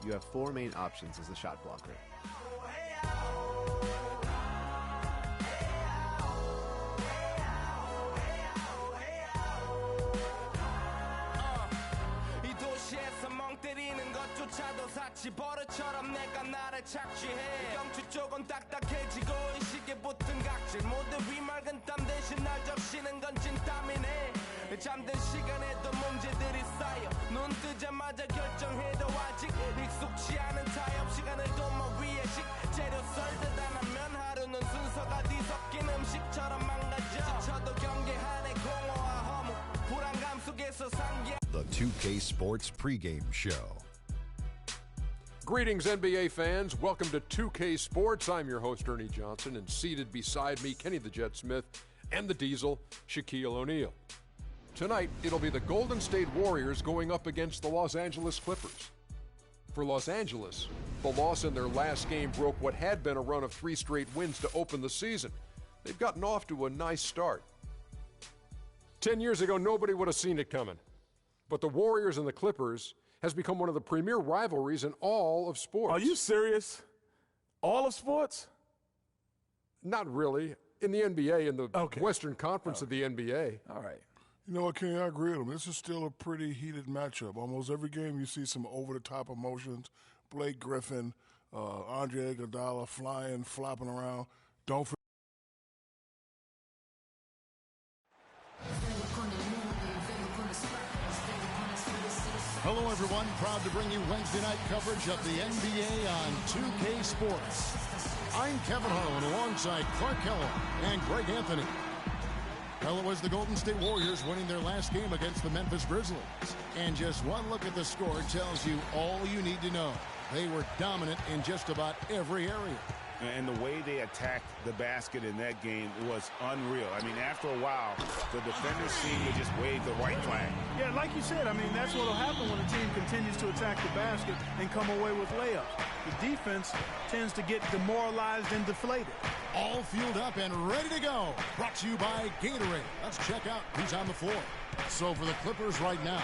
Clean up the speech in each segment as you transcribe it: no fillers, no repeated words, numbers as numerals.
you have 4 main options as a shot blocker. 때리는 것조차도 사치 버릇처럼 내가 나를 착취해 경추 쪽은 딱딱해지고 의식에 붙은 각질 모두 위맑은 땀 대신 날 적시는 건 찐땀이네 잠든 시간에도 문제들이 쌓여 눈 뜨자마자 결정해도 아직 익숙치 않은 타협 시간을 도모 위에 식재료 썰듯 안 하면 하루는 순서가 뒤섞인 음식처럼 망가져 지쳐도 경계하네 공허와 허무 불안감 속에서 상기 The 2K Sports pregame show. Greetings, NBA fans. Welcome to 2K Sports. I'm your host, Ernie Johnson, and seated beside me, Kenny the Jet Smith and the Diesel, Shaquille O'Neal. Tonight, it'll be the Golden State Warriors going up against the Los Angeles Clippers. For Los Angeles, the loss in their last game broke what had been a run of 3 straight wins to open the season. They've gotten off to a nice start. 10 years ago, nobody would have seen it coming. But the Warriors and the Clippers has become one of the premier rivalries in all of sports. Are you serious? All of sports? Not really. In the NBA, in the Western Conference of the NBA. All right. You know what, Kenny, I agree with him. This is still a pretty heated matchup. Almost every game you see some over-the-top emotions. Blake Griffin, Andre Iguodala flying, flopping around. Don't forget. Hello, everyone. Proud to bring you Wednesday night coverage of the NBA on 2K Sports. I'm Kevin Harlan alongside Clark Keller and Greg Anthony. Well, it was the Golden State Warriors winning their last game against the Memphis Grizzlies. And just one look at the score tells you all you need to know. They were dominant in just about every area. And the way they attacked the basket in that game was unreal. I mean, after a while, the defenders seemed to just wave the white flag. Yeah, like you said, I mean, that's what will happen when a team continues to attack the basket and come away with layups. The defense tends to get demoralized and deflated. All fueled up and ready to go. Brought to you by Gatorade. Let's check out who's on the floor. So for the Clippers right now,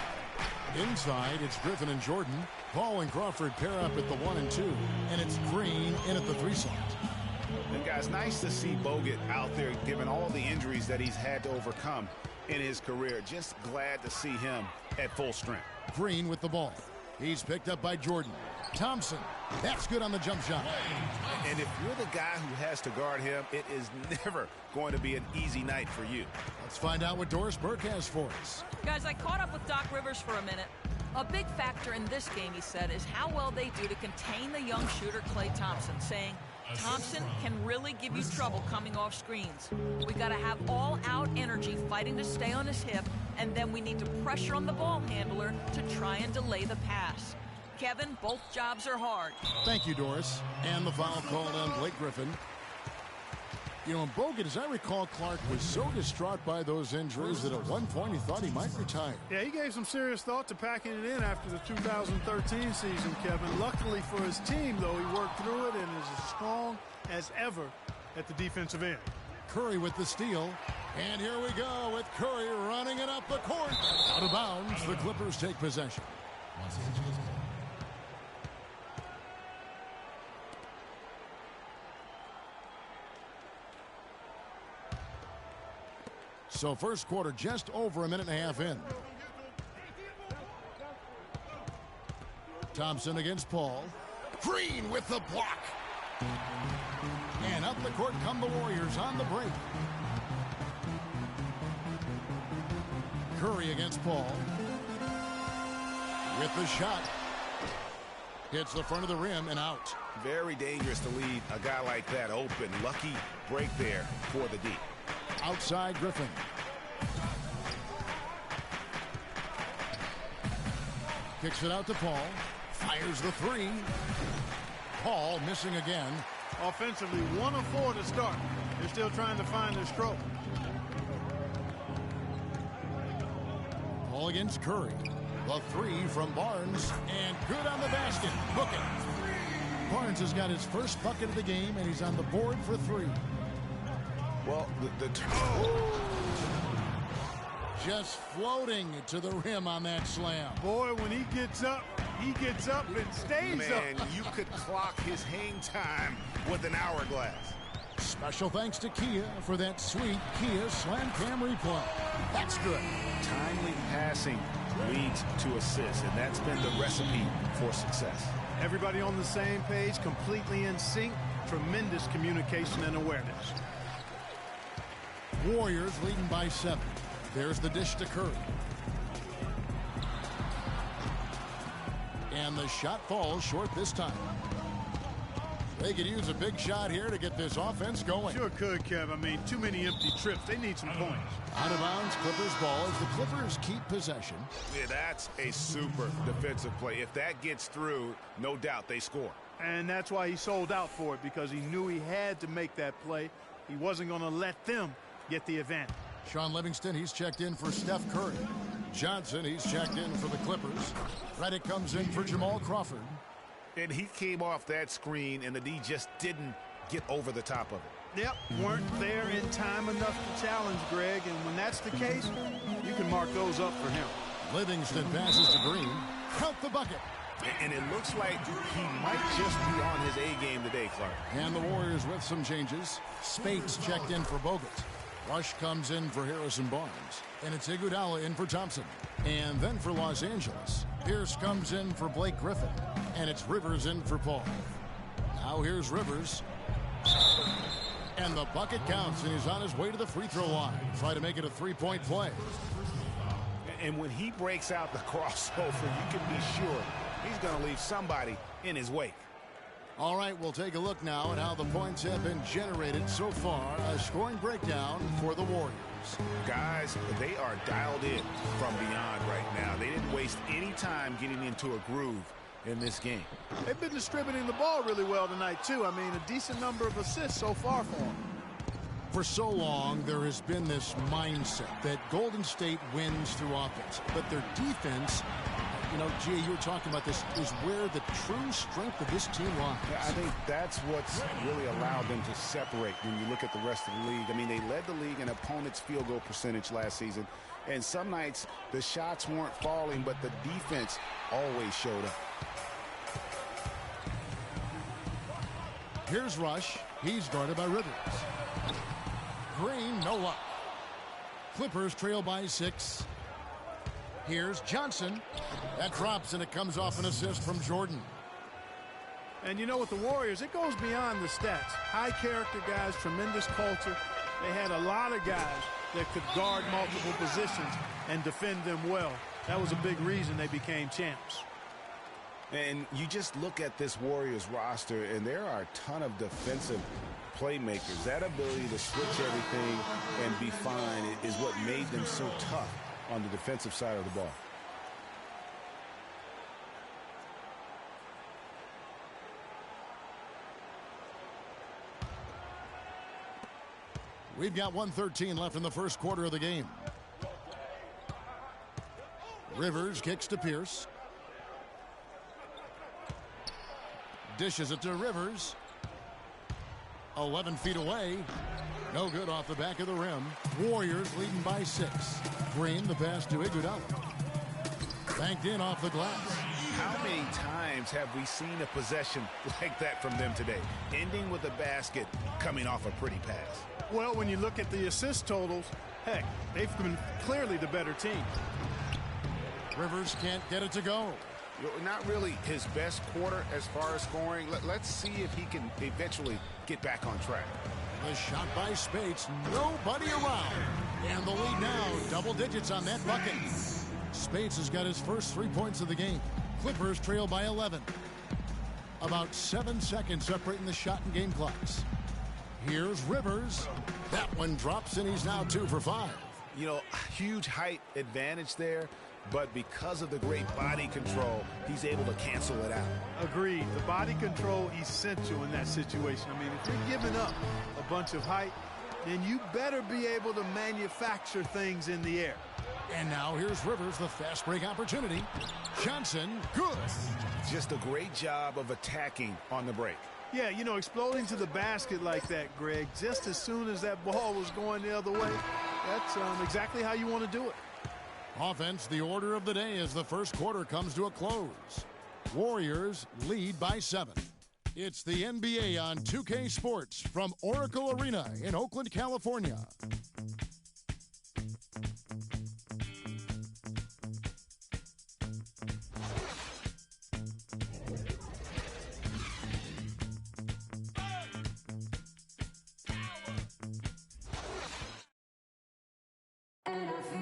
inside, it's Griffin and Jordan. Paul and Crawford pair up at the 1 and 2, and it's Green in at the 3 slot. And guys, nice to see Bogut out there given all the injuries that he's had to overcome in his career. Just glad to see him at full strength. Green with the ball. He's picked up by Jordan. Thompson, that's good on the jump shot. And if you're the guy who has to guard him, it is never going to be an easy night for you. Let's find out what Doris Burke has for us. Guys, I caught up with Doc Rivers for a minute. A big factor in this game, he said, is how well they do to contain the young shooter Klay Thompson, saying Thompson can really give you trouble coming off screens. We got to have all-out energy fighting to stay on his hip, and then we need to pressure on the ball handler to try and delay the pass. Kevin, both jobs are hard. Thank you, Doris. And the foul called on Blake Griffin. You know, Bogut, as I recall, Clark was so distraught by those injuries that at one point he thought he might retire. Yeah, he gave some serious thought to packing it in after the 2013 season, Kevin. Luckily for his team, though, he worked through it and is as strong as ever at the defensive end. Curry with the steal. And here we go with Curry running it up the court. Out of bounds, the Clippers take possession. So first quarter just over a minute and a half in. Thompson against Paul. Green with the block. And up the court come the Warriors on the break. Curry against Paul. With the shot. Hits the front of the rim and out. Very dangerous to leave a guy like that open. Lucky break there for the D. Outside Griffin. Kicks it out to Paul. Fires the 3. Paul missing again. Offensively, 1 of 4 to start. They're still trying to find their stroke. Paul against Curry. The 3 from Barnes. And good on the basket. Hook it. Barnes has got his first bucket of the game, and he's on the board for 3. Well, just floating to the rim on that slam. Boy, when he gets up, He gets up and stays up. Man, you could clock his hang time with an hourglass. Special thanks to Kia for that sweet Kia Slam Cam replay. That's good. Timely passing leads to assists, and that's been the recipe for success. Everybody on the same page, completely in sync. Tremendous communication and awareness. Warriors leading by 7. There's the dish to Curry. And the shot falls short this time. They could use a big shot here to get this offense going. Sure could, Kev. I mean, too many empty trips. They need some points. Out of bounds, Clippers ball as the Clippers keep possession. Yeah, that's a super defensive play. If that gets through, no doubt they score. And that's why he sold out for it, because he knew he had to make that play. He wasn't going to let them get the advantage. Sean Livingston, he's checked in for Steph Curry. Johnson, he's checked in for the Clippers. Redick comes in for Jamal Crawford. And he came off that screen, and the D just didn't get over the top of it. Yep, weren't there in time enough to challenge Greg, and when that's the case, you can mark those up for him. Livingston passes to Green. Count the bucket. And it looks like he might just be on his A game today, Clark. And the Warriors with some changes. Spates checked in for Bogut. Rush comes in for Harrison Barnes. And it's Iguodala in for Thompson. And then for Los Angeles, Pierce comes in for Blake Griffin. And it's Rivers in for Paul. Now here's Rivers. And the bucket counts, and he's on his way to the free throw line. Try to make it a three-point play. And when he breaks out the crossover, you can be sure he's going to leave somebody in his wake. All right, we'll take a look now at how the points have been generated so far. A scoring breakdown for the Warriors. Guys, they are dialed in from beyond right now. They didn't waste any time getting into a groove in this game. They've been distributing the ball really well tonight, too. I mean, a decent number of assists so far for them. For so long, there has been this mindset that Golden State wins through offense, but their defense, you know, Gia, you were talking about this, is where the true strength of this team lies. Yeah, I think that's what's really allowed them to separate when you look at the rest of the league. I mean, they led the league in opponents' field goal percentage last season, and some nights the shots weren't falling, but the defense always showed up. Here's Rush. He's guarded by Rivers. Green, no luck. Clippers trail by 6. Here's Johnson. That drops, and it comes off an assist from Jordan. And you know, with the Warriors, it goes beyond the stats. High character guys, tremendous culture. They had a lot of guys that could guard multiple positions and defend them well. That was a big reason they became champs. And you just look at this Warriors roster, and there are a ton of defensive playmakers. That ability to switch everything and be fine is what made them so tough on the defensive side of the ball. We've got 1:13 left in the first quarter of the game. Rivers kicks to Pierce. Dishes it to Rivers. 11 feet away. No good off the back of the rim. Warriors leading by 6. Green, the pass to Iguodala. Banked in off the glass. How many times have we seen a possession like that from them today? Ending with a basket, coming off a pretty pass. Well, when you look at the assist totals, heck, they've been clearly the better team. Rivers can't get it to go. Not really his best quarter as far as scoring. Let's see if he can eventually get back on track. The shot by Spates. Nobody around. And the lead now. Double digits on that bucket. Spates has got his first 3 points of the game. Clippers trail by 11. About 7 seconds separating the shot and game clocks. Here's Rivers. That one drops, and he's now 2 for 5. You know, huge height advantage there. But because of the great body control, he's able to cancel it out. Agreed. The body control essential in that situation. I mean, if you're giving up a bunch of height, then you better be able to manufacture things in the air. And now here's Rivers, the fast break opportunity. Johnson, good. Just a great job of attacking on the break. Yeah, you know, exploding to the basket like that, Greg, just as soon as that ball was going the other way, that's exactly how you want to do it. Offense, the order of the day as the first quarter comes to a close. Warriors lead by 7. It's the NBA on 2K Sports from Oracle Arena in Oakland, California.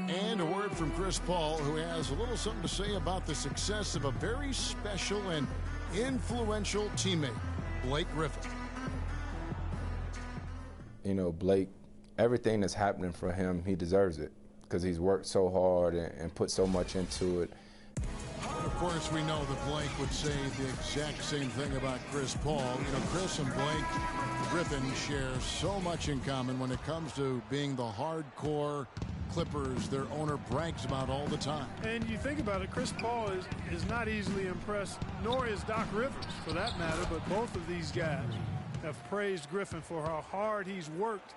And a word from Chris Paul, who has a little something to say about the success of a very special and influential teammate, Blake Griffin. You know, Blake, everything that's happening for him, he deserves it because he's worked so hard and put so much into it. Of course, we know that Blake would say the exact same thing about Chris Paul. You know, Chris and Blake Griffin share so much in common when it comes to being the hardcore Clippers their owner brags about all the time. And you think about it, Chris Paul is not easily impressed, nor is Doc Rivers for that matter, but both of these guys have praised Griffin for how hard he's worked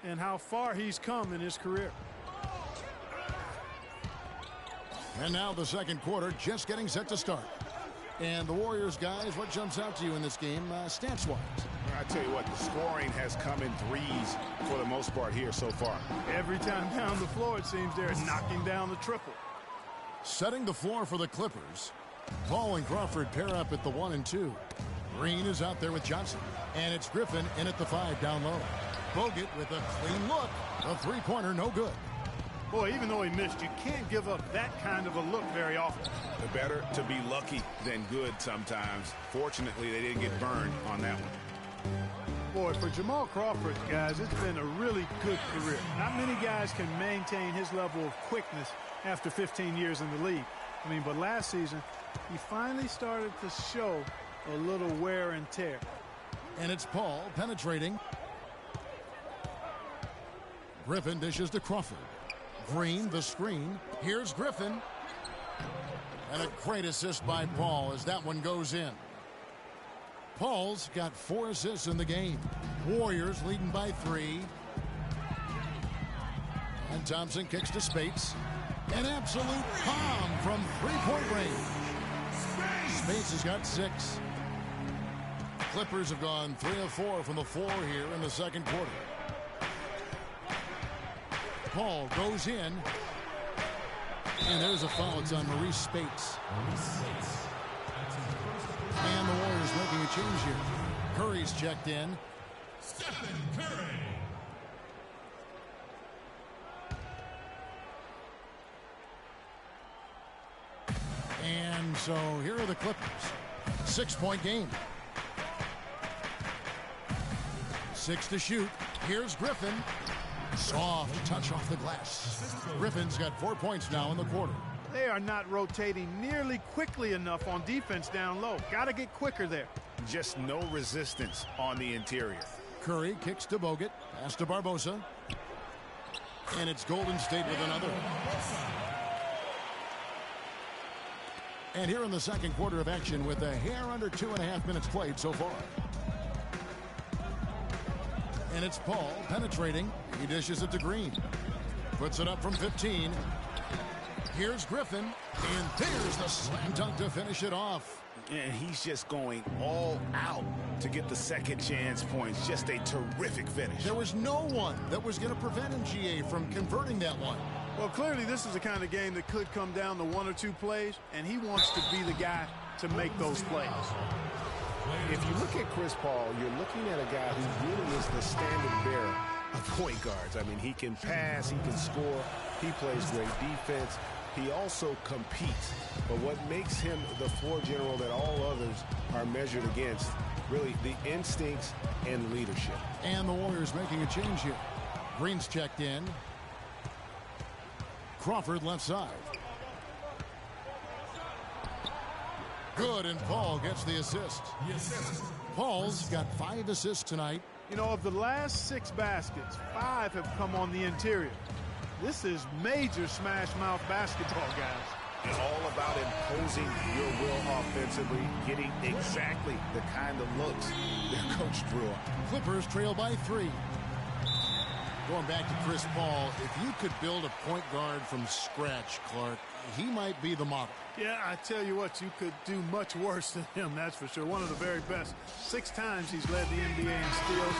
and how far he's come in his career. And now the second quarter just getting set to start. And the Warriors, guys, what jumps out to you in this game stats-wise? I tell you what, the scoring has come in threes for the most part here so far. Every time down the floor, it seems they're knocking down the triple. Setting the floor for the Clippers. Paul and Crawford pair up at the 1 and 2. Green is out there with Johnson. And it's Griffin in at the 5 down low. Bogut with a clean look. The three-pointer no good. Boy, even though he missed, you can't give up that kind of a look very often. Better to be lucky than good sometimes. Fortunately, they didn't get burned on that one. Boy, for Jamal Crawford, guys, it's been a really good career. Not many guys can maintain his level of quickness after 15 years in the league. I mean, but last season, he finally started to show a little wear and tear. And it's Paul penetrating. Griffin dishes to Crawford. Green, the screen. Here's Griffin. And a great assist by Paul as that one goes in. Paul's got 4 assists in the game. Warriors leading by 3. And Thompson kicks to Spates. An absolute bomb from three-point range. Spates has got 6. The Clippers have gone 3 of 4 from the floor here in the second quarter. Paul goes in. And there's a foul. It's on Maurice Spates. And the Warriors making a change here. Curry's checked in. Stephen Curry. And so here are the Clippers. 6-point game. 6 to shoot. Here's Griffin. Soft touch off the glass. Griffin's got 4 points now in the quarter. They are not rotating nearly quickly enough on defense down low. Got to get quicker there. Just no resistance on the interior. Curry kicks to Bogut. Pass to Barbosa. And it's Golden State with another. And here in the second quarter of action with a hair under 2.5 minutes played so far. And it's Paul penetrating. He dishes it to Green. Puts it up from 15. Here's Griffin. And there's the slam dunk to finish it off. And he's just going all out to get the second chance points. Just a terrific finish. There was no one that was going to prevent him, GA, from converting that one. Well, clearly this is the kind of game that could come down to 1 or 2 plays, and he wants to be the guy to make those plays. If you look at Chris Paul, you're looking at a guy who really is the standard bearer of point guards. I mean, he can pass, he can score, he plays great defense. He also competes. But what makes him the floor general that all others are measured against, really the instincts and leadership. And the Warriors making a change here. Green's checked in. Crawford left side. Good, and Paul gets the assist. Paul's got 5 assists tonight. You know, of the last 6 baskets, 5 have come on the interior. This is major smash-mouth basketball, guys. It's all about imposing your will offensively, getting exactly the kind of looks their coach drew up. Clippers trail by 3. Going back to Chris Paul, if you could build a point guard from scratch, Clark, he might be the model. Yeah, I tell you what, you could do much worse than him, that's for sure. One of the very best. 6 times he's led the NBA in steals.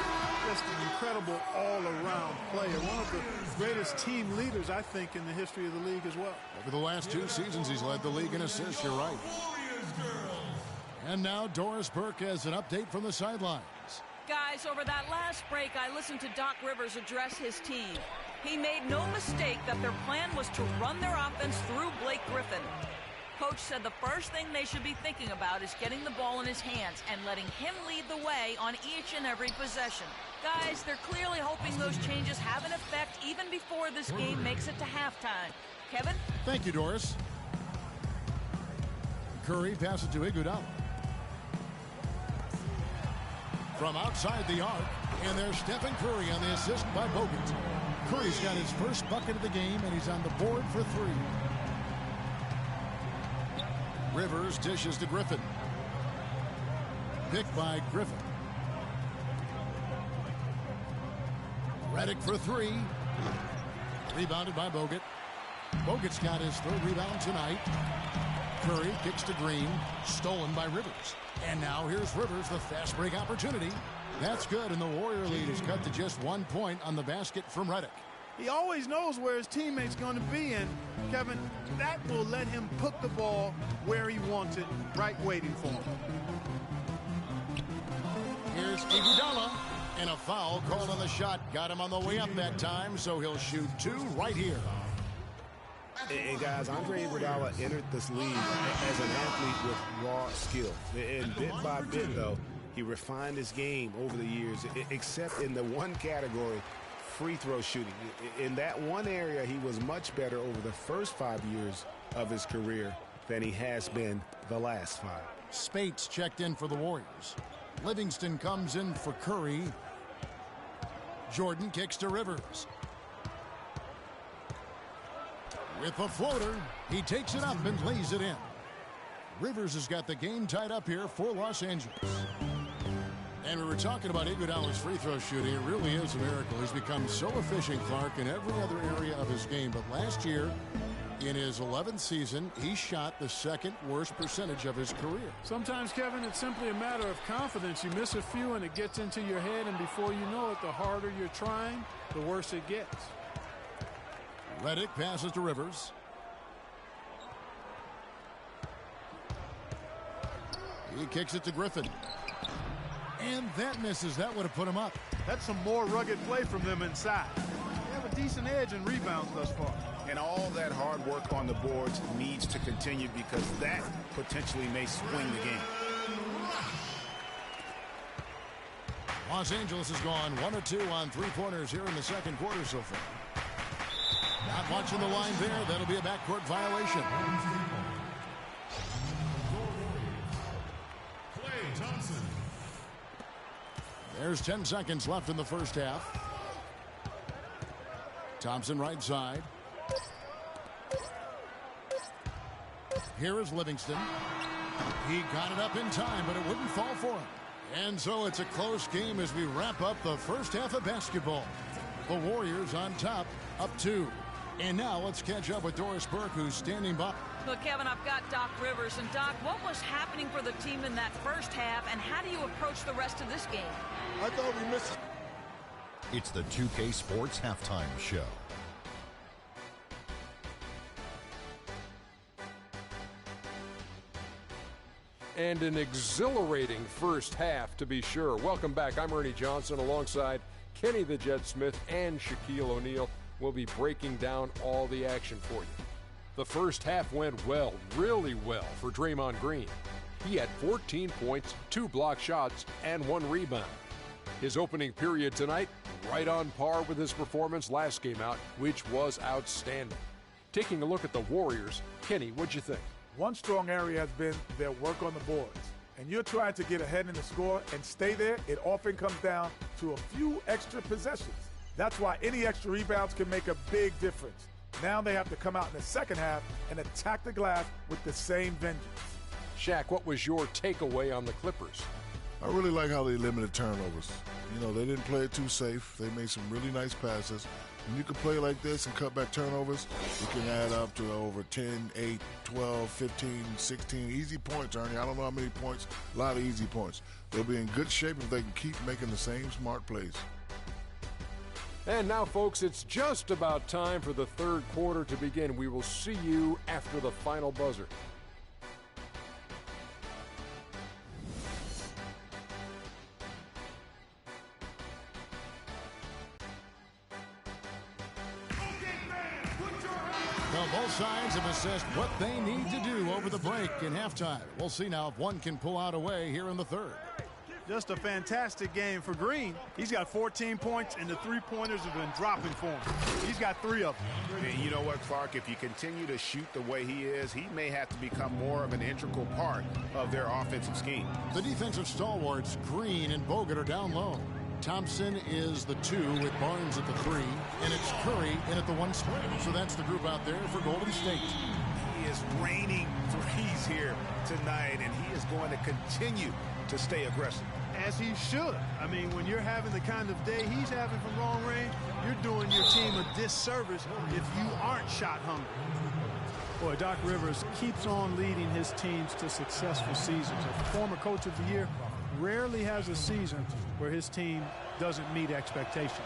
Just an incredible all-around player. One of the greatest team leaders, I think, in the history of the league as well. Over the last 2 seasons, he's led the league in assists, you're right. And now Doris Burke has an update from the sidelines. Guys, over that last break, I listened to Doc Rivers address his team. He made no mistake that their plan was to run their offense through Blake Griffin. Coach said the first thing they should be thinking about is getting the ball in his hands and letting him lead the way on each and every possession. Guys, they're clearly hoping those changes have an effect even before this game makes it to halftime. Kevin? Thank you, Doris. Curry passes to Iguodala. From outside the arc, and there's Stephen Curry on the assist by Bogut. Curry's got his first bucket of the game, and he's on the board for 3. Rivers dishes to Griffin. Picked by Griffin. Redick for 3. Rebounded by Bogut. Bogut's got his 3rd rebound tonight. Curry kicks to Green. Stolen by Rivers. And now here's Rivers, the fast break opportunity. That's good, and the Warrior lead is cut to just 1 point on the basket from Redick. He always knows where his teammate's going to be, and Kevin, that will let him put the ball where he wants it, right waiting for him. Here's Iguodala, and a foul called on the shot. Got him on the way up that time, so he'll shoot 2 right here. And guys, Andre Iguodala entered this league as an athlete with raw skill. And bit by bit, though, he refined his game over the years, except in the one category, free throw shooting. In that one area, he was much better over the first 5 years of his career than he has been the last 5. Spates checked in for the Warriors. Livingston comes in for Curry. Jordan kicks to Rivers. With a floater, he takes it up and lays it in. Rivers has got the game tied up here for Los Angeles. And we were talking about Iguodala's free throw shooting. It really is a miracle. He's become so efficient, Clark, in every other area of his game. But last year, in his 11th season, he shot the 2nd worst percentage of his career. Sometimes, Kevin, it's simply a matter of confidence. You miss a few and it gets into your head, and before you know it, the harder you're trying, the worse it gets. Redick passes to Rivers. He kicks it to Griffin. And that misses. That would have put him up. That's some more rugged play from them inside. They have a decent edge in rebounds thus far. And all that hard work on the boards needs to continue, because that potentially may swing the game. Los Angeles has gone 1 of 2 on 3-pointers here in the 2nd quarter so far. Not watching the line there. That'll be a backcourt violation. Klay Thompson. There's 10 seconds left in the first half. Thompson right side. Here is Livingston. He got it up in time, but it wouldn't fall for him. And so it's a close game as we wrap up the first half of basketball. The Warriors on top, up 2. And now let's catch up with Doris Burke, who's standing by. Look, Kevin, I've got Doc Rivers. And, Doc, what was happening for the team in that first half, and how do you approach the rest of this game? I thought we missed. It's the 2K Sports Halftime Show. And an exhilarating first half, to be sure. Welcome back. I'm Ernie Johnson alongside Kenny the Jet Smith and Shaquille O'Neal. We'll be breaking down all the action for you. The first half went well, really well, for Draymond Green. He had 14 points, 2 block shots, and 1 rebound. His opening period tonight, right on par with his performance last game out, which was outstanding. Taking a look at the Warriors, Kenny, what'd you think? One strong area has been their work on the boards. And you're trying to get ahead in the score and stay there. It often comes down to a few extra possessions. That's why any extra rebounds can make a big difference. Now they have to come out in the second half and attack the glass with the same vengeance. Shaq, what was your takeaway on the Clippers? I really like how they limited turnovers. You know, they didn't play it too safe. They made some really nice passes. When you can play like this and cut back turnovers, it can add up to over 10, 8, 12, 15, 16 easy points, Ernie. I don't know how many points, a lot of easy points. They'll be in good shape if they can keep making the same smart plays. And now, folks, it's just about time for the third quarter to begin. We will see you after the final buzzer. Well, both sides have assessed what they need to do over the break in halftime. We'll see now if one can pull out a way here in the third. Just a fantastic game for Green. He's got 14 points, and the three-pointers have been dropping for him. He's got 3 of them. And you know what, Clark? If you continue to shoot the way he is, he may have to become more of an integral part of their offensive scheme. The defensive stalwarts, Green and Bogut, are down low. Thompson is the 2 with Barnes at the 3, and it's Curry in at the 1 split. So that's the group out there for Golden State. He is raining threes here tonight, and he is going to continue to stay aggressive. As he should. I mean, when you're having the kind of day he's having from long range, you're doing your team a disservice if you aren't shot hungry. Boy, Doc Rivers keeps on leading his teams to successful seasons. A former coach of the year rarely has a season where his team doesn't meet expectations.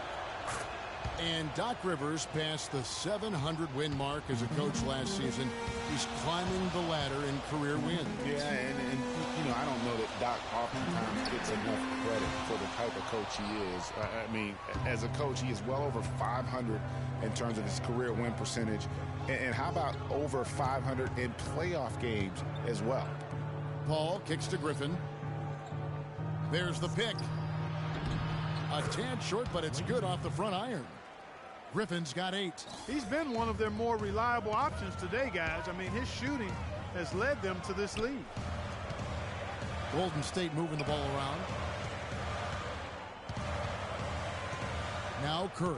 And Doc Rivers passed the 700-win mark as a coach last season. He's climbing the ladder in career wins. Yeah, and you know, I don't know that Doc oftentimes gets enough credit for the type of coach he is. I mean, as a coach, he is well over 500 in terms of his career win percentage. And how about over 500 in playoff games as well? Paul kicks to Griffin. There's the pick. A tad short, but it's good off the front iron. Griffin's got 8. He's been one of their more reliable options today, guys. I mean, his shooting has led them to this lead. Golden State moving the ball around. Now Curry.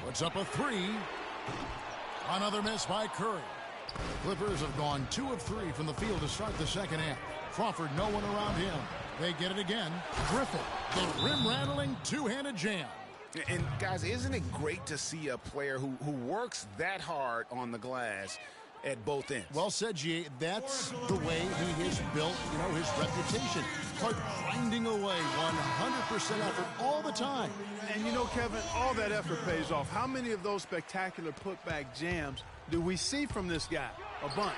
Puts up a 3. Another miss by Curry. Clippers have gone 2 of 3 from the field to start the second half. Crawford, no one around him. They get it again. Griffin, the rim-rattling two-handed jam. And, guys, isn't it great to see a player who works that hard on the glass at both ends? Well said, G. That's the way he has built, his reputation. Clark grinding away 100% effort all the time. And, Kevin, all that effort pays off. How many of those spectacular putback jams do we see from this guy? A bunch.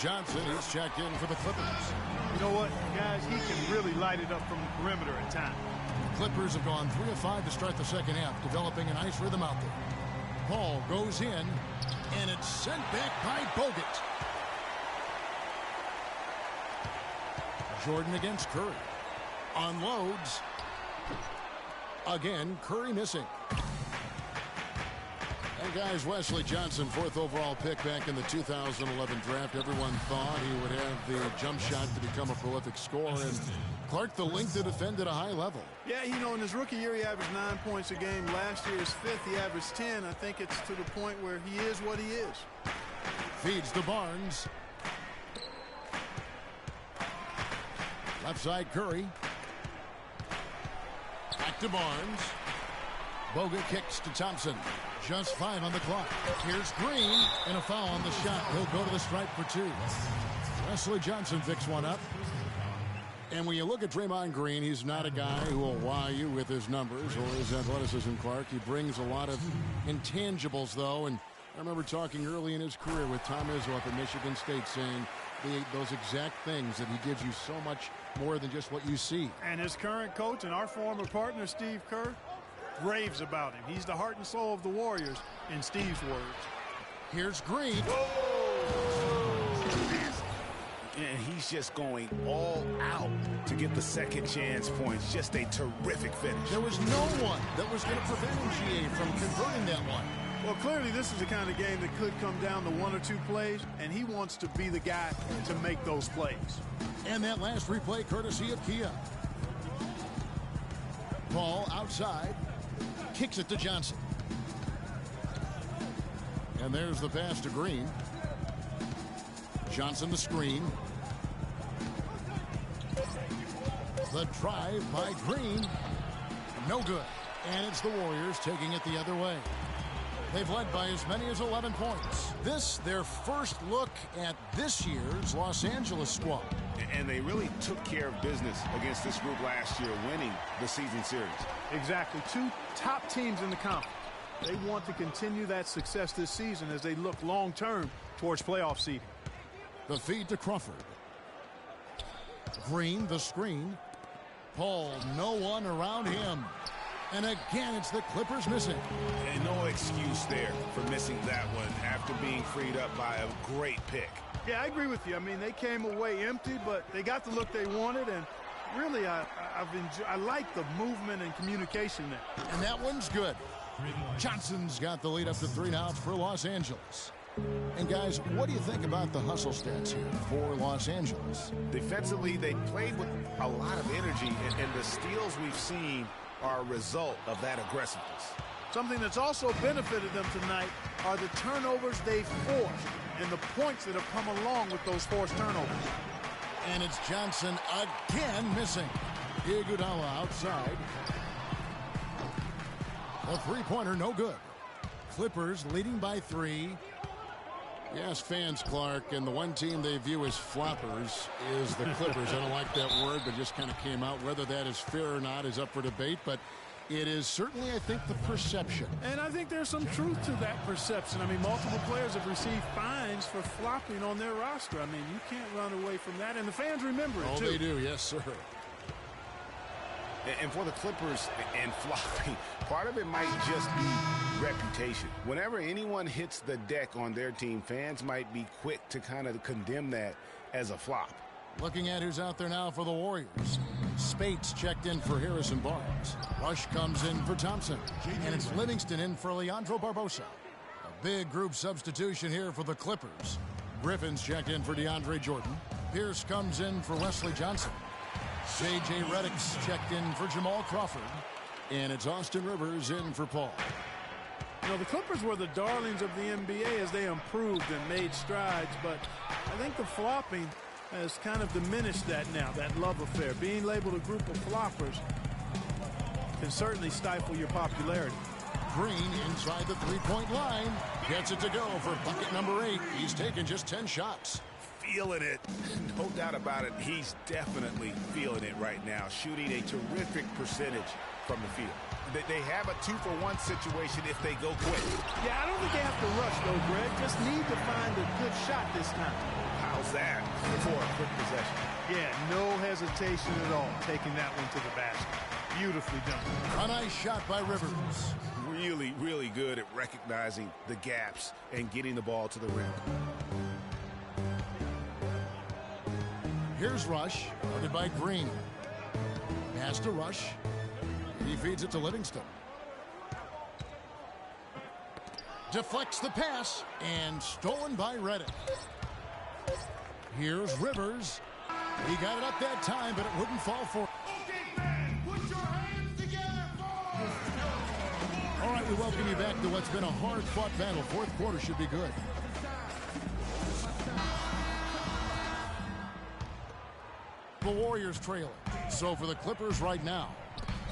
Johnson is checked in for the Clippers. You know what, guys? He can really light it up from the perimeter at times. The Clippers have gone 3 of 5 to start the second half, developing a nice rhythm out there. Paul goes in, and it's sent back by Bogut. Jordan against Curry. Unloads. Again, Curry missing. And guys, Wesley Johnson, 4th overall pick back in the 2011 draft. Everyone thought he would have the jump shot to become a prolific scorer. And Clark, the length to defend at a high level. Yeah, in his rookie year, he averaged 9 points a game. Last year, his 5th, he averaged 10. I think it's to the point where he is what he is. Feeds to Barnes. Left side, Curry. Back to Barnes. Bogut kicks to Thompson. Just 5 on the clock. Here's Green, and a foul on the shot. He'll go to the stripe for 2. Wesley Johnson picks one up. And when you look at Draymond Green, he's not a guy who will wow you with his numbers or his athleticism, Clark. He brings a lot of intangibles, though. And I remember talking early in his career with Tom Izzo up at Michigan State saying those exact things, that he gives you so much more than just what you see. And his current coach and our former partner, Steve Kerr, raves about him. He's the heart and soul of the Warriors, in Steve's words. Here's Green. And he's just going all out to get the second chance points. Just a terrific finish. There was no one that was going to prevent him, GA, from converting that one. Well, clearly this is the kind of game that could come down to 1 or 2 plays, and he wants to be the guy to make those plays. And that last replay courtesy of Kia. Paul outside. Kicks it to Johnson. And there's the pass to Green. Johnson the screen. The drive by Green. No good. And it's the Warriors taking it the other way. They've led by as many as 11 points. This, their first look at this year's Los Angeles squad. And they really took care of business against this group last year, winning the season series. Exactly. Two top teams in the conference. They want to continue that success this season as they look long-term towards playoff seeding. The feed to Crawford. Green, the screen. Paul, no one around him. And again, it's the Clippers missing. And no excuse there for missing that one after being freed up by a great pick. Yeah, I agree with you. I mean, they came away empty, but they got the look they wanted, and really, I like the movement and communication there. And that one's good. Johnson's got the lead up to 3 now for Los Angeles. And guys, what do you think about the hustle stats here for Los Angeles? Defensively, they played with a lot of energy, and the steals we've seen are a result of that aggressiveness. Something that's also benefited them tonight are the turnovers they've forced and the points that have come along with those forced turnovers. And it's Johnson again missing. Iguodala outside. A three-pointer, no good. Clippers leading by 3. Yes, fans, Clark, and the one team they view as floppers is the Clippers. I don't like that word, but just kind of came out. Whether that is fair or not is up for debate, but it is certainly, I think, the perception. And I think there's some truth to that perception. I mean, multiple players have received fines for flopping on their roster. I mean, you can't run away from that, and the fans remember it, too. Oh, they do, yes, sir. And for the Clippers and flopping, part of it might just be reputation. Whenever anyone hits the deck on their team, fans might be quick to kind of condemn that as a flop. Looking at who's out there now for the Warriors. Spates checked in for Harrison Barnes. Rush comes in for Thompson. And it's Livingston in for Leandro Barbosa. A big group substitution here for the Clippers. Griffin's checked in for DeAndre Jordan. Pierce comes in for Wesley Johnson. J.J. Redick's checked in for Jamal Crawford. And it's Austin Rivers in for Paul. You know, the Clippers were the darlings of the NBA as they improved and made strides, but I think the flopping has kind of diminished that now, that love affair. Being labeled a group of floppers can certainly stifle your popularity. Green inside the three-point line. Gets it to go for bucket number 8. He's taken just 10 shots. Feeling it. No doubt about it. He's definitely feeling it right now. Shooting a terrific percentage from the field. They have a 2-for-1 situation if they go quick. Yeah, I don't think they have to rush, though, Greg. Just need to find a good shot this time. How's that for a quick possession? Yeah, no hesitation at all taking that one to the basket. Beautifully done. A nice shot by Rivers. Really, really good at recognizing the gaps and getting the ball to the rim. Here's Rush, guarded by Green. Pass to Rush. He feeds it to Livingston. Deflects the pass and stolen by Redick. Here's Rivers. He got it up that time, but it wouldn't fall for him. Put your hands together for... All right, we welcome you back to what's been a hard-fought battle. Fourth quarter should be good. The Warriors trailing. So for the Clippers right now,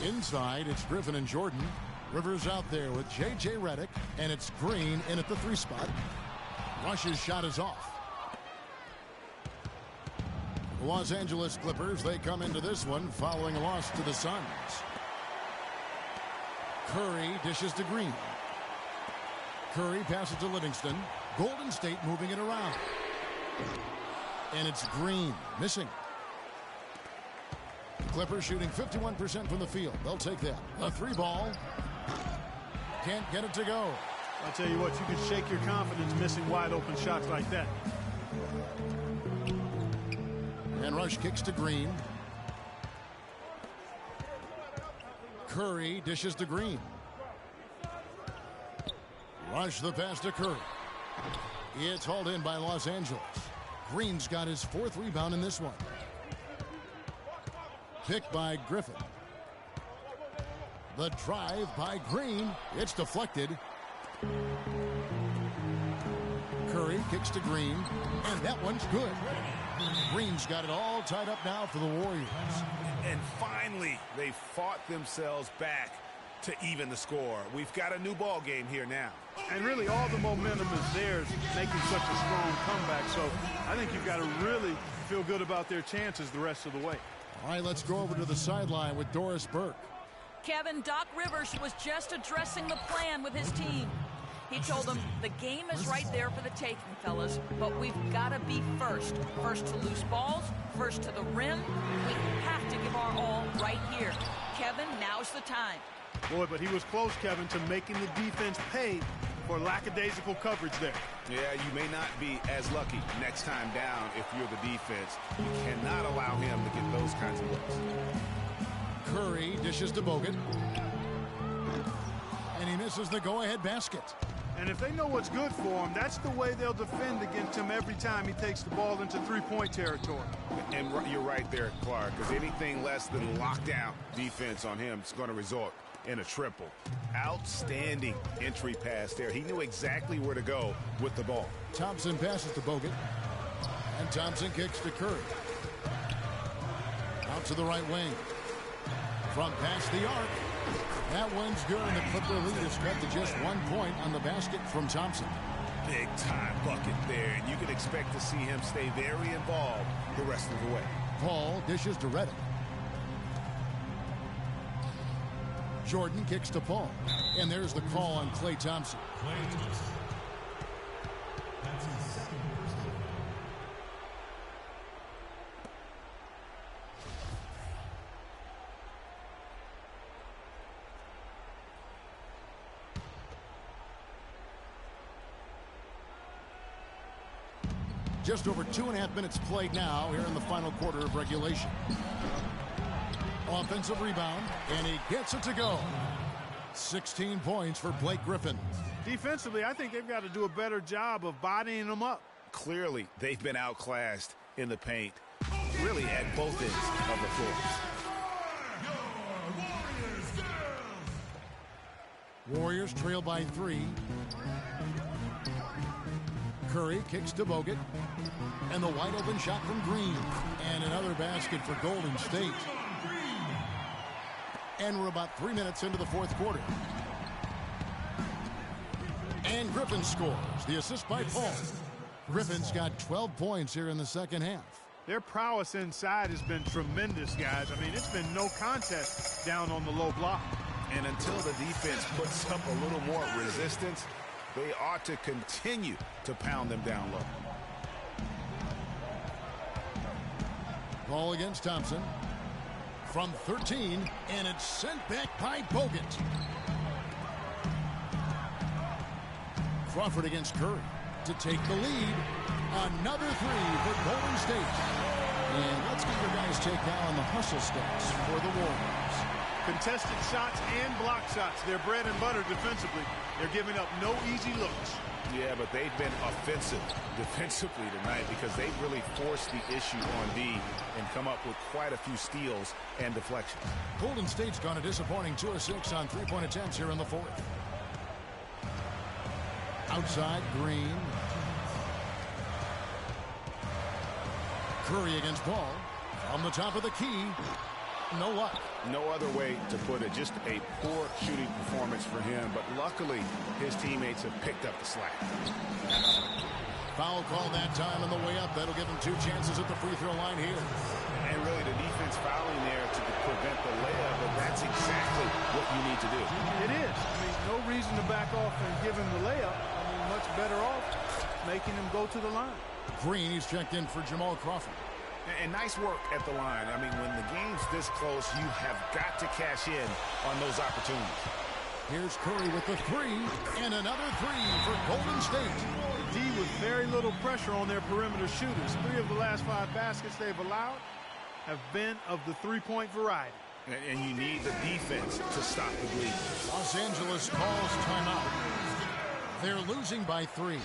inside it's Griffin and Jordan. Rivers out there with J.J. Redick, and it's Green in at the 3 spot. Rush's shot is off. The Los Angeles Clippers, they come into this one following a loss to the Suns. Curry dishes to Green. Curry passes to Livingston. Golden State moving it around. And it's Green missing. Clippers shooting 51% from the field. They'll take that. A 3-ball. Can't get it to go. I'll tell you what, you can shake your confidence missing wide open shots like that. And Rush kicks to Green. Curry dishes to Green. Rush the pass to Curry. It's hauled in by Los Angeles. Green's got his 4th rebound in this one. Picked by Griffin. The drive by Green. It's deflected. Curry kicks to Green, and that one's good. Green's got it all tied up now for the Warriors. And finally, they fought themselves back to even the score. We've got a new ball game here now. And really all the momentum is theirs, making such a strong comeback. So I think you've got to really feel good about their chances the rest of the way. All right, let's go over to the sideline with Doris Burke. Kevin, Doc Rivers was just addressing the plan with his team. He told them the game is right there for the taking, fellas, but we've got to be first. First to loose balls, first to the rim. We have to give our all right here. Kevin, now's the time. Boy, but he was close, Kevin, to making the defense pay for lackadaisical coverage there. Yeah, you may not be as lucky next time down if you're the defense. You cannot allow him to get those kinds of looks. Curry dishes to Bogut. And he misses the go-ahead basket. And if they know what's good for him, that's the way they'll defend against him every time he takes the ball into three-point territory. And you're right there, Clark, because anything less than lockdown defense on him is going to result in a triple. Outstanding entry pass there. He knew exactly where to go with the ball. Thompson passes to Bogut. And Thompson kicks to Curry. Out to the right wing. From past the arc. That one's good, and the Clipper lead is cut to just 1 point on the basket from Thompson. Big time bucket there, and you can expect to see him stay very involved the rest of the way. Paul dishes to Reddick. Jordan kicks to Paul. And there's the call on Klay Thompson. That's his second personal. Just over 2.5 minutes played now here in the final quarter of regulation. Offensive rebound, and he gets it to go. 16 points for Blake Griffin. Defensively, I think they've got to do a better job of bodying them up. Clearly, they've been outclassed in the paint, really at both ends of the floor. Warriors trail by 3. Curry kicks to Bogut. And the wide open shot from Green. And another basket for Golden State. And we're about 3 minutes into the fourth quarter. And Griffin scores. The assist by Paul. Griffin's got 12 points here in the second half. Their prowess inside has been tremendous, guys. I mean, it's been no contest down on the low block. And until the defense puts up a little more resistance, they ought to continue to pound them down low. Ball against Thompson. From 13, and it's sent back by Bogut. Crawford against Curry to take the lead. Another 3 for Golden State. And let's get your guys' take now on the hustle stats for the Warriors. Contested shots and block shots. They're bread and butter defensively. They're giving up no easy looks. Yeah, but they've been offensive defensively tonight because they've really forced the issue on D and come up with quite a few steals and deflections. Golden State's gone a disappointing 2 of 6 on 3-point attempts here in the fourth. Outside, Green. Curry against Paul. From the top of the key. No luck. No other way to put it. Just a poor shooting performance for him. But luckily, his teammates have picked up the slack. Foul call that time on the way up. That'll give him 2 chances at the free throw line here. And really, the defense fouling there to prevent the layup. But that's exactly what you need to do. It is. I mean, no reason to back off and give him the layup. I mean, much better off making him go to the line. Green, he's checked in for Jamal Crawford. And nice work at the line. I mean, when the game's this close, you have got to cash in on those opportunities. Here's Curry with the 3, and another 3 for Golden State. D with very little pressure on their perimeter shooters. 3 of the last 5 baskets they've allowed have been of the 3-point variety. And you need the defense to stop the bleed. Los Angeles calls timeout. They're losing by 3.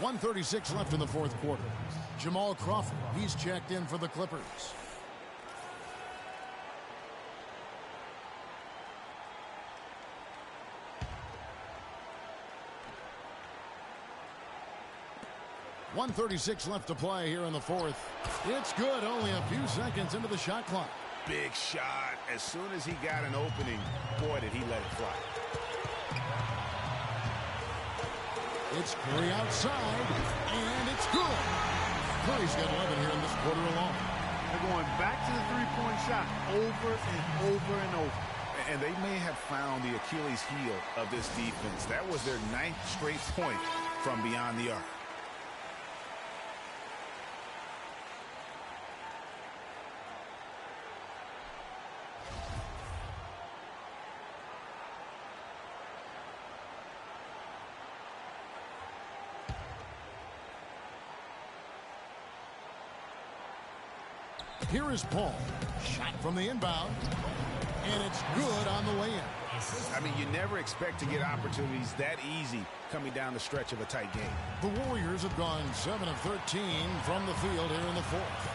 1:36 left in the fourth quarter. Jamal Crawford, he's checked in for the Clippers. 1:36 left to play here in the fourth. It's good, only a few seconds into the shot clock. Big shot. As soon as he got an opening, boy, did he let it fly. It's Curry outside, and it's good. Curry's got 11 here in this quarter alone. They're going back to the three-point shot over and over and over. And they may have found the Achilles heel of this defense. That was their 9th straight point from beyond the arc. Here is Paul. Shot from the inbound. And it's good on the way in. I mean, you never expect to get opportunities that easy coming down the stretch of a tight game. The Warriors have gone 7 of 13 from the field here in the fourth.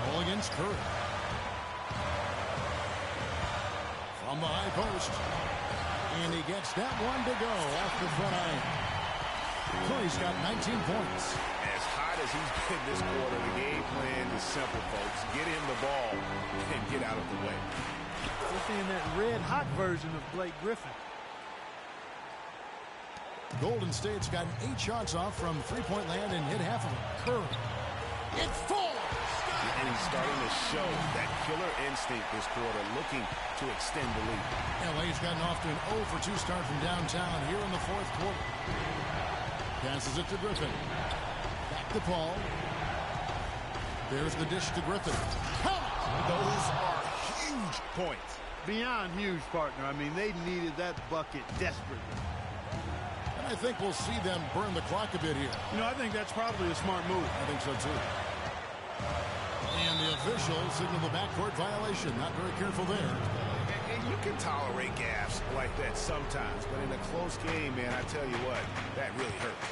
Ball against Curry. From the high post. And he gets that one to go off the front iron. Curry's got 19 points. As hot as he's been this quarter, the game plan is simple, folks. Get him the ball and get out of the way. We're seeing that red-hot version of Blake Griffin. Golden State's gotten 8 shots off from three-point land and hit half of them. Curry. It falls! And he's starting to show that killer instinct this quarter, looking to extend the lead. LA's gotten off to an 0 for 2 start from downtown here in the fourth quarter. Passes it to Griffin. Back to Paul. There's the dish to Griffin. Those are huge points. Beyond huge, partner. I mean, they needed that bucket desperately. And I think we'll see them burn the clock a bit here. You know, I think that's probably a smart move. I think so, too. And the official signaled the backcourt violation. Not very careful there. And you can tolerate gaffes like that sometimes, but in a close game, man, I tell you what, that really hurts.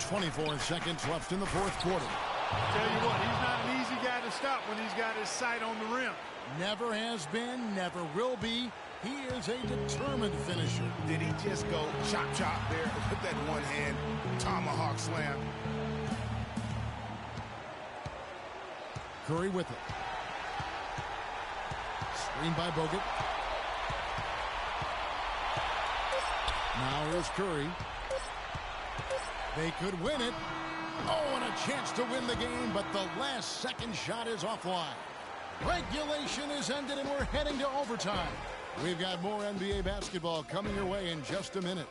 24 seconds left in the fourth quarter. I tell you what, he's not an easy guy to stop when he's got his sight on the rim. Never has been, never will be. He is a determined finisher. Did he just go chop there with that one-hand tomahawk slam? Curry with it. Screen by Bogut. Now here's Curry. They could win it. Oh, and a chance to win the game, but the last second shot is offline. Regulation is ended, and we're heading to overtime. We've got more NBA basketball coming your way in just a minute.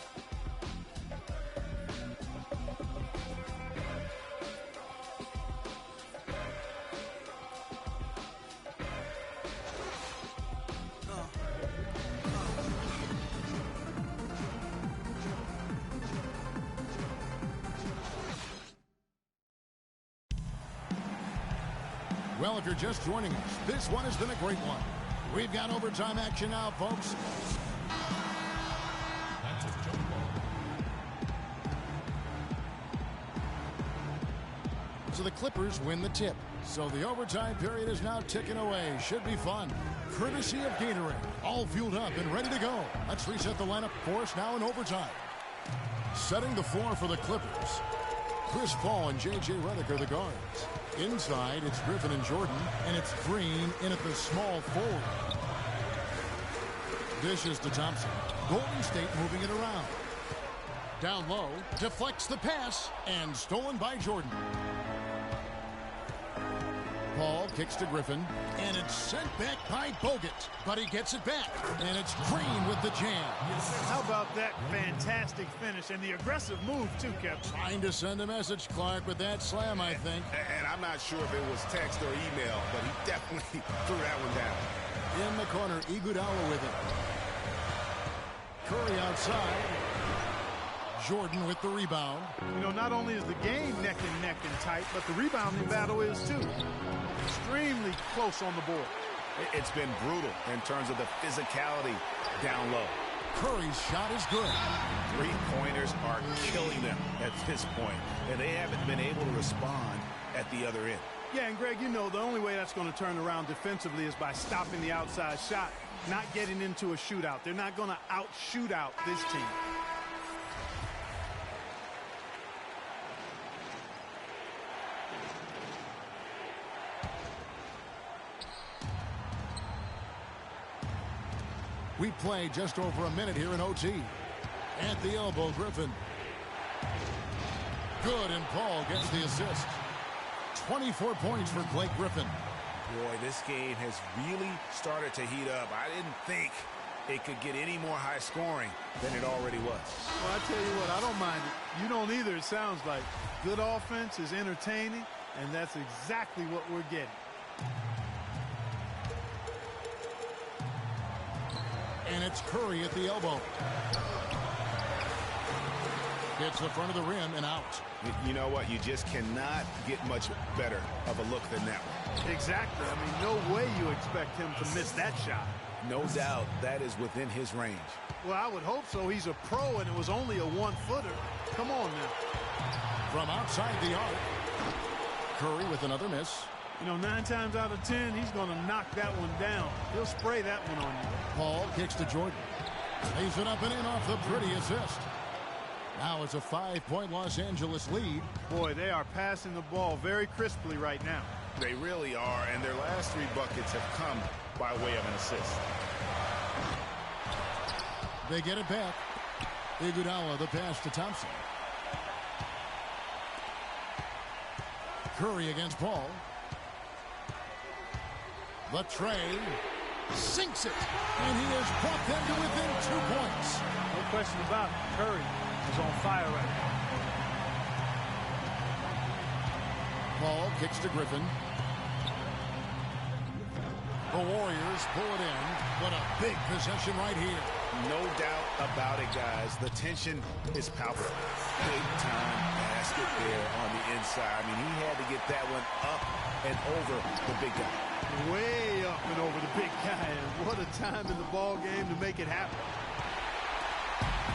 Well, if you're just joining us, this one has been a great one. We've got overtime action now, folks. So the Clippers win the tip. So the overtime period is now ticking away. Should be fun. Courtesy of Gatorade. All fueled up and ready to go. Let's reset the lineup for us now in overtime. Setting the floor for the Clippers. Chris Paul and J.J. Redick are the guards. Inside, it's Griffin and Jordan, and it's Green in at the small forward. Dishes to Thompson. Golden State moving it around. Down low, deflects the pass, and stolen by Jordan. Paul kicks to Griffin, and it's sent back by Bogut, but he gets it back, and it's Green with the jam. How about that fantastic finish and the aggressive move, too, Kevin? Trying to send a message, Clark, with that slam, I think. And I'm not sure if it was text or email, but he definitely threw that one down. In the corner, Iguodala with it. Curry outside. Jordan with the rebound. You know, not only is the game neck and tight, but the rebounding battle is too. Extremely close on the board. It's been brutal in terms of the physicality down low. Curry's shot is good. Three-pointers are killing them at this point, and they haven't been able to respond at the other end. Yeah, and Greg, you know, the only way that's going to turn around defensively is by stopping the outside shot. not getting into a shootout. They're not going to out-shoot out this team. We play just over a minute here in OT. At the elbow, Griffin. Good, and Paul gets the assist. 24 points for Blake Griffin. Boy, this game has really started to heat up. I didn't think it could get any more high scoring than it already was. Well, I tell you what, I don't mind it. You don't either, it sounds like. Good offense is entertaining, and that's exactly what we're getting. And it's Curry at the elbow. Hits the front of the rim and out. You know what? You just cannot get much better of a look than that one. Exactly. I mean, no way you expect him to miss that shot. No doubt that is within his range. Well, I would hope so. He's a pro, and it was only a one-footer. Come on now. From outside the arc, Curry with another miss. You know, 9 times out of 10, he's going to knock that one down. He'll spray that one on you. Paul kicks to Jordan. Lays it up and in off the pretty assist. Now it's a 5-point Los Angeles lead. Boy, they are passing the ball very crisply right now. They really are, and their last 3 buckets have come by way of an assist. They get it back. Iguodala the pass to Thompson. Curry against Paul. The tray sinks it, and he has brought them to within 2 points. No question about it. Curry is on fire right now. Paul kicks to Griffin. The Warriors pull it in, but a big possession right here. No doubt about it, guys. The tension is palpable. Big-time basket there on the inside. I mean, he had to get that one up and over the big guy. Way up and over the big guy, and what a time in the ball game to make it happen.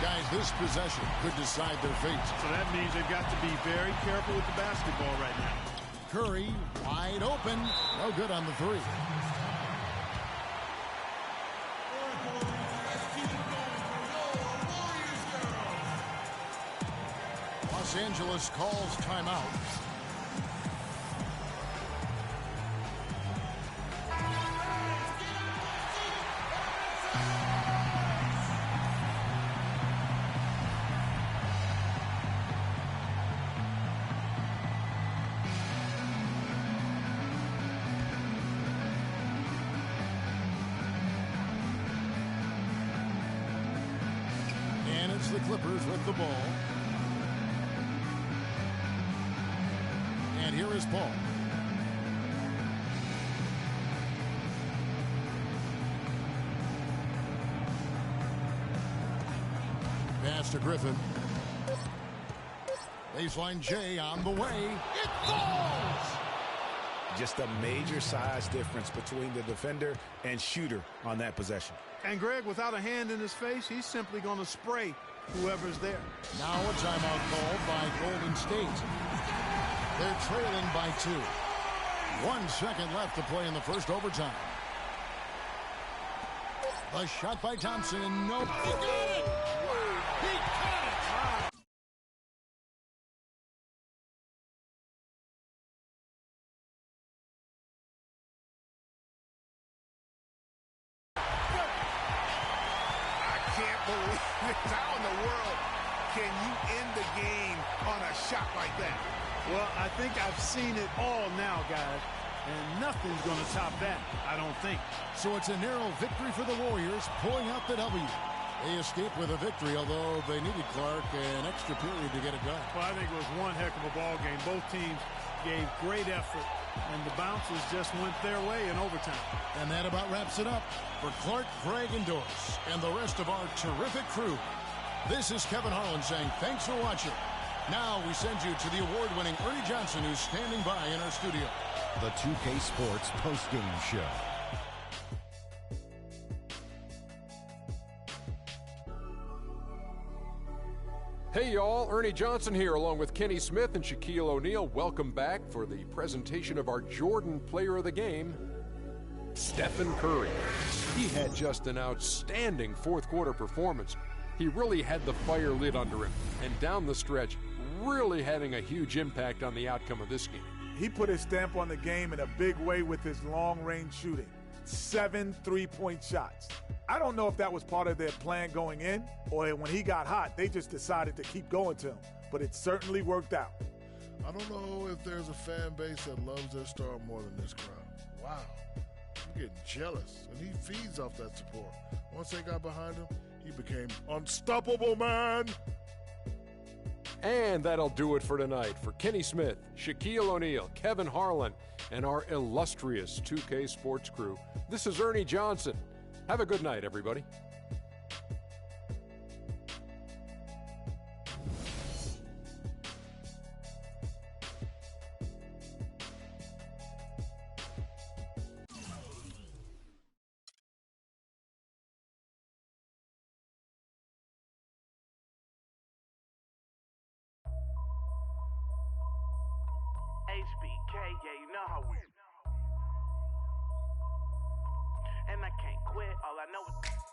Guys, this possession could decide their fate. So that means they've got to be very careful with the basketball right now. Curry wide open. No good on the 3. Los Angeles calls timeout. And it's the Clippers with the ball. And here is Paul. Pass to Griffin. Baseline J on the way. It falls! Just a major size difference between the defender and shooter on that possession. And Greg, without a hand in his face, he's simply going to spray whoever's there. Now a timeout called by Golden State. They're trailing by 2. 1 second left to play in the first overtime. A shot by Thompson. Nope. He got it! He got it! I can't believe it. How in the world can you end the game on a shot like that? Well, I think I've seen it all now, guys, and nothing's going to top that, I don't think. So it's a narrow victory for the Warriors, pulling out the W. They escape with a victory, although they needed Clark an extra period to get it done. Well, I think it was one heck of a ball game. Both teams gave great effort, and the bounces just went their way in overtime. And that about wraps it up for Clark, Craig, and Doris, and the rest of our terrific crew. This is Kevin Harlan saying thanks for watching. Now we send you to the award-winning Ernie Johnson, who's standing by in our studio. The 2K Sports postgame show. Hey y'all, Ernie Johnson here along with Kenny Smith and Shaquille O'Neal. Welcome back for the presentation of our Jordan Player of the Game, Stephen Curry. He had just an outstanding fourth quarter performance. He really had the fire lit under him, and down the stretch, really having a huge impact on the outcome of this game. He put his stamp on the game in a big way with his long-range shooting. 7 3-point shots. I don't know if that was part of their plan going in, or when he got hot, they just decided to keep going to him. But it certainly worked out. I don't know if there's a fan base that loves their star more than this crowd. Wow. I'm getting jealous, and he feeds off that support. Once they got behind him, he became unstoppable, man. And that'll do it for tonight. For Kenny Smith, Shaquille O'Neal, Kevin Harlan, and our illustrious 2K Sports crew, this is Ernie Johnson. Have a good night, everybody. HBK, yeah, you know how we. And I can't quit, all I know is.